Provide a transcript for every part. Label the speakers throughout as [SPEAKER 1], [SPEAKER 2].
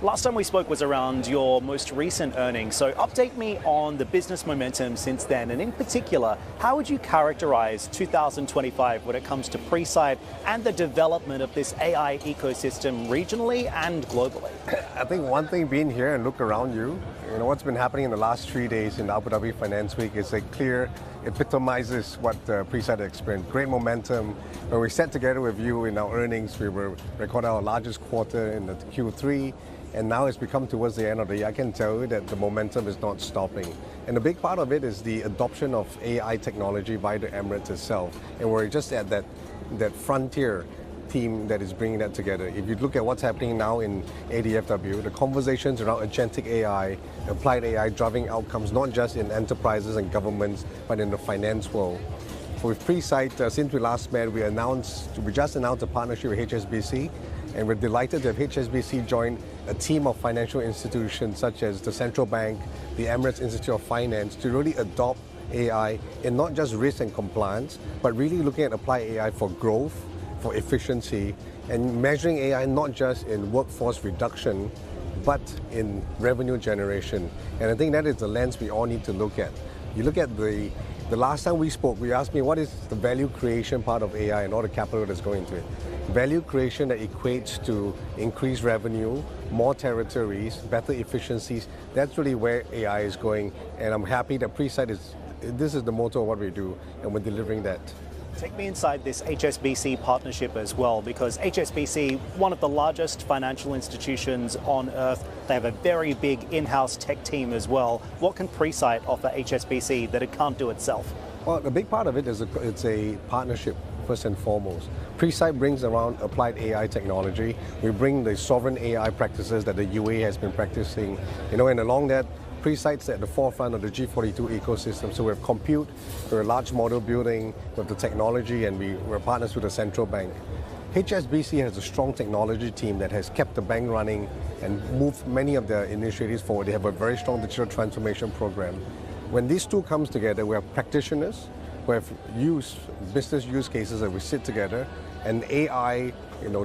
[SPEAKER 1] Last time we spoke was around your most recent earnings, so update me on the business momentum since then, and in particular, how would you characterize 2025 when it comes to Presight and the development of this AI ecosystem regionally and globally?
[SPEAKER 2] I think one thing being here and look around you, what's been happening in the last 3 days in the Abu Dhabi Finance Week is a clear epitomizes what Presight experienced. Great momentum. When we sat together with you in our earnings, we were recording our largest quarter in the Q3. And now it's become towards the end of the year. I can tell you that the momentum is not stopping. And a big part of it is the adoption of AI technology by the Emirates itself. And we're just at that frontier team that is bringing that together. If you look at what's happening now in ADFW, the conversations around agentic AI, applied AI driving outcomes, not just in enterprises and governments, but in the finance world. With Presight, since we last met, we just announced a partnership with HSBC. And we're delighted to have HSBC join a team of financial institutions such as the Central Bank, the Emirates Institute of Finance, to really adopt AI in not just risk and compliance, but really looking at apply AI for growth, for efficiency, and measuring AI not just in workforce reduction, but in revenue generation. And I think that is the lens we all need to look at. You look at the last time we spoke, we asked me what is the value creation part of AI and all the capital that's going into it. Value creation that equates to increased revenue, more territories, better efficiencies. That's really where AI is going. And I'm happy that Presight this is the motto of what we do, and we're delivering that.
[SPEAKER 1] Take me inside this HSBC partnership as well, because HSBC, one of the largest financial institutions on earth, they have a very big in-house tech team as well. What can Presight offer HSBC that it can't do itself?
[SPEAKER 2] Well, a big part of it is it's a partnership, first and foremost. Presight brings around applied AI technology. We bring the sovereign AI practices that the UAE has been practicing. And along that, Presight's at the forefront of the G42 ecosystem. So we have compute, we're a large model building with the technology, and we're partners with the central bank. HSBC has a strong technology team that has kept the bank running and moved many of their initiatives forward. They have a very strong digital transformation program. When these two comes together, we have practitioners who have business use cases that we sit together, and AI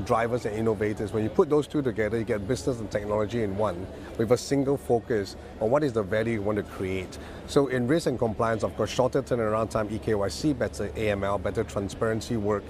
[SPEAKER 2] drivers and innovators. When you put those two together, you get business and technology in one with a single focus on what is the value you want to create. So in risk and compliance, of course, shorter turnaround time, EKYC, better AML, better transparency work.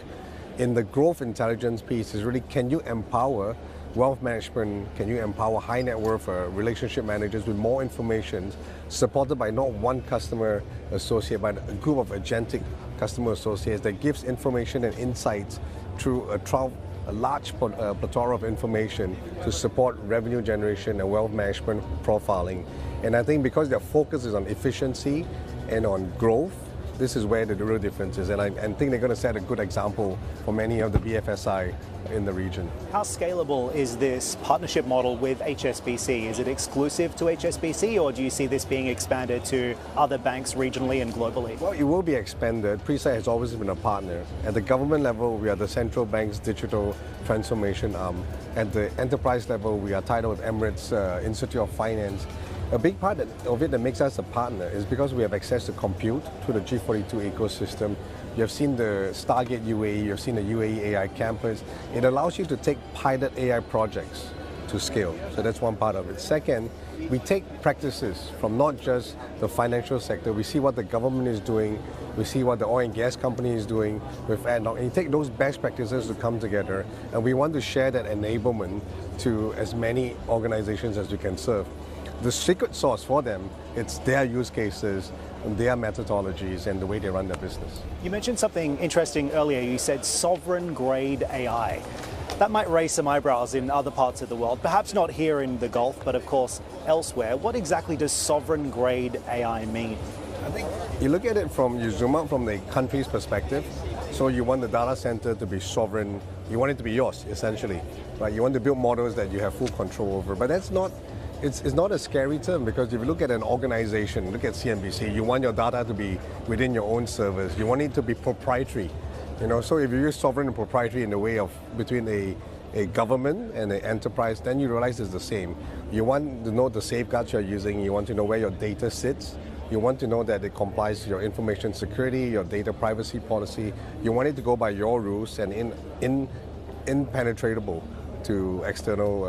[SPEAKER 2] In the growth intelligence piece is really, can you empower wealth management, can you empower high net worth relationship managers with more information supported by not one customer associate, but a group of agentic customer associates that gives information and insights through a large plethora of information to support revenue generation and wealth management profiling. And I think because their focus is on efficiency and on growth, this is where the real difference is. And I think they're going to set a good example for many of the BFSI in the region.
[SPEAKER 1] How scalable is this partnership model with HSBC? Is it exclusive to HSBC, or do you see this being expanded to other banks regionally and globally?
[SPEAKER 2] Well, it will be expanded. Presight has always been a partner. At the government level, we are the central bank's digital transformation arm. At the enterprise level, we are tied with Emirates Institute of Finance. A big part of it that makes us a partner is because we have access to compute through the G42 ecosystem. You have seen the Stargate UAE, you have seen the UAE AI campus. It allows you to take pilot AI projects to scale. So that's one part of it. Second, we take practices from not just the financial sector. We see what the government is doing. We see what the oil and gas company is doing with ADNOC. And you take those best practices to come together, and we want to share that enablement to as many organizations as we can serve. The secret sauce for them, it's their use cases, and their methodologies, and the way they run their business.
[SPEAKER 1] You mentioned something interesting earlier. You said sovereign-grade AI. That might raise some eyebrows in other parts of the world, perhaps not here in the Gulf, but of course elsewhere. What exactly does sovereign-grade AI mean?
[SPEAKER 2] I think you look at it you zoom out from the country's perspective. So you want the data center to be sovereign. You want it to be yours, essentially. Right? You want to build models that you have full control over. But that's not. It's not a scary term, because if you look at an organization, look at CNBC, you want your data to be within your own servers. You want it to be proprietary. So if you use sovereign and proprietary in the way of between a government and an enterprise, then you realize it's the same. You want to know the safeguards you're using. You want to know where your data sits. You want to know that it complies with your information security, your data privacy policy. You want it to go by your rules and impenetrable. to external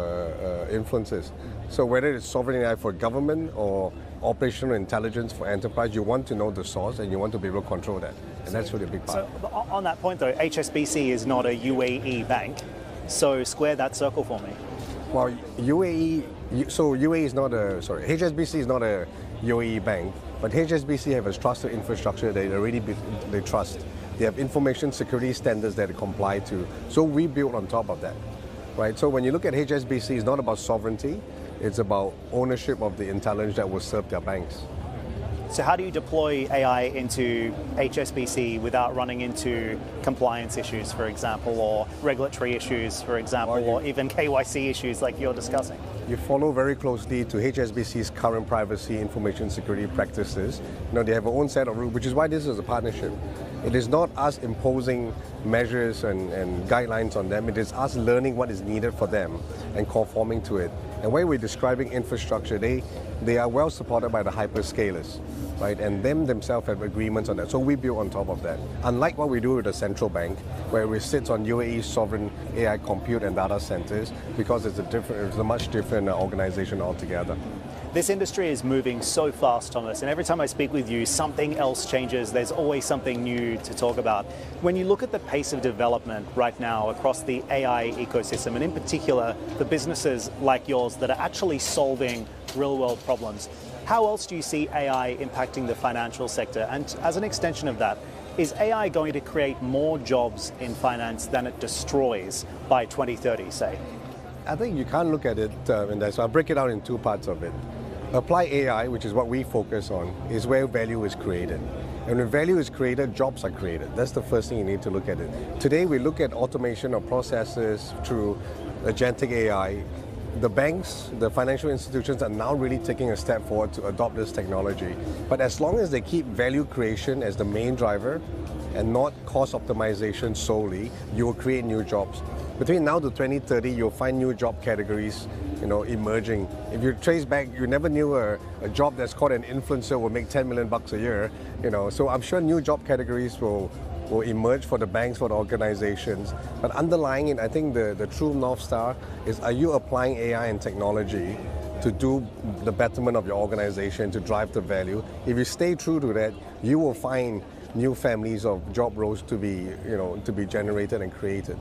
[SPEAKER 2] influences. So whether it's sovereign AI for government or operational intelligence for enterprise, you want to know the source and you want to be able to control that. And that's really a big part.
[SPEAKER 1] So on that point though, HSBC is not a UAE bank, so square that circle for me.
[SPEAKER 2] Well, HSBC is not a UAE bank, but HSBC have a trusted infrastructure that they trust. They have information security standards that they comply to. So we build on top of that, right? So when you look at HSBC, it's not about sovereignty, it's about ownership of the intelligence that will serve their banks.
[SPEAKER 1] So how do you deploy AI into HSBC without running into compliance issues, for example, or regulatory issues, for example, or even KYC issues like you're discussing?
[SPEAKER 2] You follow very closely to HSBC's current privacy information security practices. They have their own set of rules, which is why this is a partnership. It is not us imposing measures and guidelines on them. It is us learning what is needed for them and conforming to it. And when we're describing infrastructure, they are well supported by the hyperscalers, right? And them themselves have agreements on that. So we build on top of that. Unlike what we do with the central bank, where we sit on UAE sovereign AI compute and data centers, because it's a much different organization altogether.
[SPEAKER 1] This industry is moving so fast, Thomas, and every time I speak with you, something else changes. There's always something new to talk about. When you look at the pace of development right now across the AI ecosystem, and in particular, the businesses like yours that are actually solving real-world problems, how else do you see AI impacting the financial sector? And as an extension of that, is AI going to create more jobs in finance than it destroys by 2030, say?
[SPEAKER 2] I think you can't look at it in that. So I'll break it out in two parts of it. Apply AI, which is what we focus on, is where value is created. And when value is created, jobs are created. That's the first thing you need to look at it. Today, we look at automation of processes through agentic AI. The banks, the financial institutions are now really taking a step forward to adopt this technology. But as long as they keep value creation as the main driver and not cost optimization solely, you will create new jobs. Between now to 2030, you'll find new job categories, emerging. If you trace back, you never knew a job that's called an influencer will make 10 million bucks a year. So I'm sure new job categories will emerge for the banks, for the organizations. But underlying it, I think the true North Star is, are you applying AI and technology to do the betterment of your organization, to drive the value? If you stay true to that, you will find new families of job roles to be generated and created.